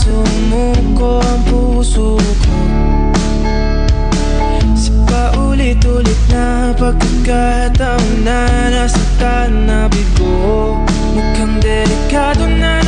sumuko ang puso ko sa paulit-ulit na pagkakataon na nasaktan na bigo. Mukhang delikado na